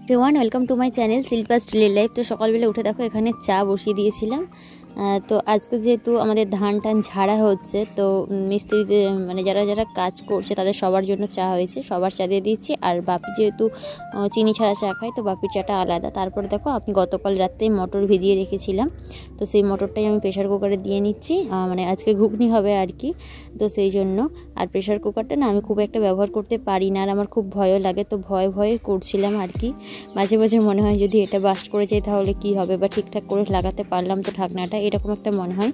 Everyone welcome to my channel Shilpa's daily life. তো সকালবেলা উঠে দেখো এখানে চা বসিয়ে দিয়েছিলাম। তো আজকে যেহেতু আমাদের ধান টান ঝাড়া হচ্ছে, তো মিস্ত্রিদের মানে যারা যারা কাজ করছে তাদের সবার জন্য চা হয়েছে, সবার চা দিয়ে দিচ্ছি। আর বাপি যেহেতু চিনি ছাড়া চা খায়, তো বাপির চাটা আলাদা। তারপরে দেখো আমি গতকাল রাত্রেই মটর ভিজিয়ে রেখেছিলাম, তো সেই মটরটাই আমি প্রেশার কুকারে দিয়ে নিচ্ছি। মানে আজকে ঘুগনি হবে আর কি, তো সেই জন্য। আর প্রেশার কুকারটা না আমি খুব একটা ব্যবহার করতে পারি না, আর আমার খুব ভয়ও লাগে, তো ভয়ে করছিলাম আর কি। মাঝে মাঝে মনে হয় যদি এটা বাস্ট করে যায় তাহলে কি হবে, বা ঠিকঠাক করে লাগাতে পারলাম তো ঢাকনাটা, এরকম একটা মনে হয়।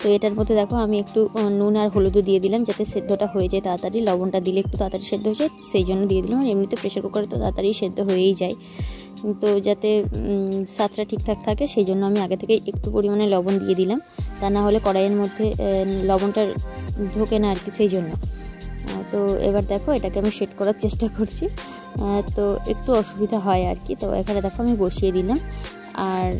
তো এটার মধ্যে দেখো আমি একটু নুন আর হলুদও দিয়ে দিলাম যাতে সেদ্ধটা হয়ে যায় তাড়াতাড়ি। লবণটা দিলে একটু তাড়াতাড়ি সেদ্ধ হয়ে যায়, সেই জন্য দিয়ে দিলাম। আর এমনিতে প্রেশার কুকারে তো তাড়াতাড়ি সেদ্ধ হয়েই যায়, তো যাতে স্বাদটা ঠিকঠাক থাকে সেই জন্য আমি আগে থেকে একটু পরিমাণে লবণ দিয়ে দিলাম, তা না হলে কড়াইয়ের মধ্যে লবণটা ঢোকে না আর কি, সেই জন্য। তো এবার দেখো এটাকে আমি সেট করার চেষ্টা করছি, তো একটু অসুবিধা হয় আর কি। তো এখানে দেখো আমি বসিয়ে দিলাম। আর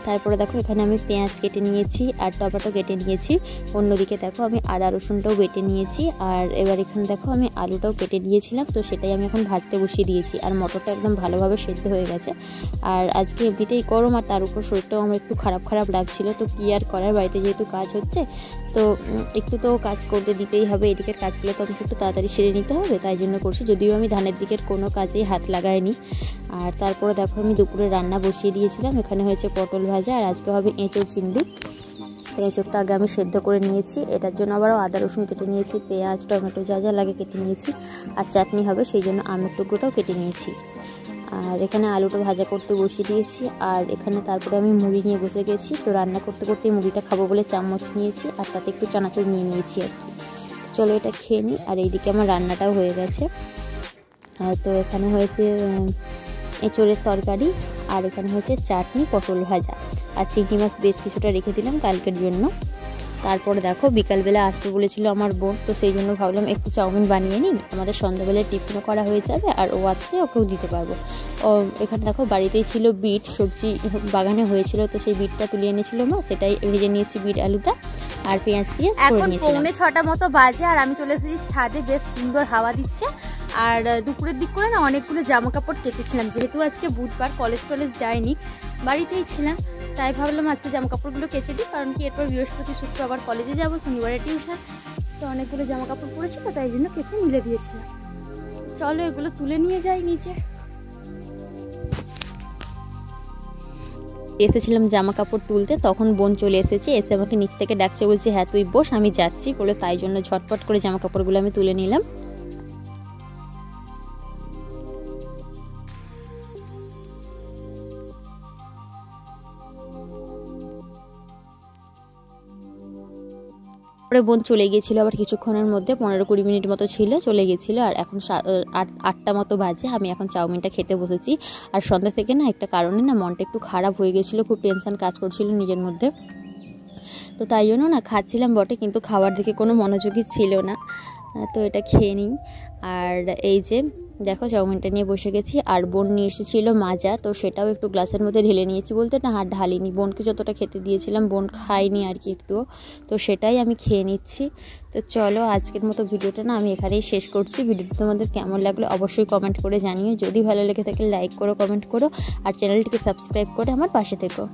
তারপরে দেখো এখানে আমি পেঁয়াজ কেটে নিয়েছি আর টমেটো কেটে নিয়েছি। অন্যদিকে দেখো আমি আদা রসুনটাও বেটে নিয়েছি। আর এবার এখানে দেখো আমি আলুটাও কেটে নিয়েছিলাম, তো সেটাই আমি এখন ভাজতে বসিয়ে দিয়েছি। আর মটরটা একদম ভালোভাবে সেদ্ধ হয়ে গেছে। আর আজকে এমনিতেই গরম, আর তার উপর শরীরটাও আমার একটু খারাপ লাগছিলো, তো কী আর করার, বাড়িতে যেহেতু কাজ হচ্ছে তো একটু তো কাজ করতে দিতেই হবে। এদিকের কাজগুলো তো আমাকে একটু তাড়াতাড়ি সেরে নিতে হবে, তাই জন্য করছি, যদিও আমি ধানের দিকের কোনো কাজেই হাত লাগাইনি। আর তারপরে দেখো আমি দুপুরে রান্না বসিয়ে দিয়েছিলাম। এখানে হয়েছে পটল ভাজা, আর আজকে হবে এঁচোড় চিংড়ি। এঁচোড়টা আগে আমি সেদ্ধ করে নিয়েছি, এটার জন্য আবারও আদা রসুন কেটে নিয়েছি, পেঁয়াজ টমেটো যা যা লাগে কেটে নিয়েছি। আর চাটনি হবে সেই জন্য আমের টুকরোটাও কেটে নিয়েছি। আর এখানে আলুটা ভাজা করতে বসিয়ে দিয়েছি। আর এখানে তারপরে আমি মুড়ি নিয়ে বসে গেছি। তো রান্না করতে করতেই মুড়িটা খাবো বলে চামচ নিয়েছি, আর তাতে একটু চানাচুর নিয়ে নিয়েছি আর কি। চলো এটা খেয়ে নিই। আর এইদিকে আমার রান্নাটাও হয়ে গেছে। তো এখানে হয়েছে এঁচোড়ের তরকারি, আর এখানে হচ্ছে চাটনি, পটল ভাজা, আর চিংড়ি মাছ বেশ কিছুটা রেখে দিলাম কালকের জন্য। তারপরে দেখো বিকালবেলা আসতে বলেছিল আমার বোন, তো সেই জন্য ভাবলাম একটু চাউমিন বানিয়ে নিই, আমাদের সন্ধ্যাবেলায় টিফিনও করা হয়ে যাবে, আর ও আসতে ওকেও দিতে পারবো। এখানে দেখো বাড়িতেই ছিল বিট, সবজি বাগানে হয়েছিল, তো সেই বিটটা তুলে এনেছিল মা, সেটাই ভেজে নিয়েছি বিট আলুটা, আর পেঁয়াজ দিয়ে করে নিয়েছিলাম। এখন 6টা মতো বাজে, আর আমি চলে এসেছি ছাদে, বেশ সুন্দর হাওয়া দিচ্ছে। আর দুপুরের দিক করে না অনেকগুলো জামা কাপড় কেটেছিলাম, যেহেতু আজকে বুধবার, কলেজ যাইনি, বাড়িতেই ছিলাম, তাই ভাবলাম আজকে জামা কাপড়গুলো কেচে দিই, কারণ কি এরপর বৃহস্পতি শুক্র আবার কলেজে যাবো, শনিবারে টিউশন, তো অনেকগুলো জামা কাপড় পরেছিল, তাই জন্য কেচে মিলে দিয়েছিলাম। চলো এগুলো তুলে নিয়ে যাই নিচে। এসেছিলাম জামা কাপড় তুলতে, তখন বোন চলে এসেছে, এসে আমাকে নিচ থেকে ডাকছে, বলছে হ্যাঁ তুই বস আমি যাচ্ছি বলে, তাই জন্য ঝটপট করে জামা কাপড়গুলো আমি তুলে নিলাম। পরে বোন চলে গিয়েছিলো আবার কিছুক্ষণের মধ্যে, 15-20 মিনিট মতো ছিল, চলে গেছিলো। আর এখন 8টা মতো বাজে, আমি এখন চাউমিনটা খেতে বসেছি। আর সন্ধ্যা থেকে না একটা কারণে না মনটা একটু খারাপ হয়ে গেছিলো, খুব টেনশন কাজ করছিল নিজের মধ্যে, তো তাই জন্য না খাচ্ছিলাম বটে, কিন্তু খাবার দিকে কোনো মনোযোগই ছিল না। তো এটা খেয়ে নিই। আর এই যে দেখো চাউমিনটা নিয়ে বসে গেছি। আর বোন নিয়ে এসেছিলো মাজা, তো সেটাও একটু গ্লাসের মধ্যে ঢেলে নিয়েছি, বলতে না হাত ঢালিনি, বোনকে যতটা খেতে দিয়েছিলাম বোন খায়নি আর কি একটুও, তো সেটাই আমি খেয়ে নিচ্ছি। তো চলো আজকের মতো ভিডিওটা না আমি এখানেই শেষ করছি। ভিডিওটা তোমাদের কেমন লাগলো অবশ্যই কমেন্ট করে জানিও, যদি ভালো লেগে থাকে লাইক করো, কমেন্ট করো, আর চ্যানেলটিকে সাবস্ক্রাইব করে আমার পাশে থেকো।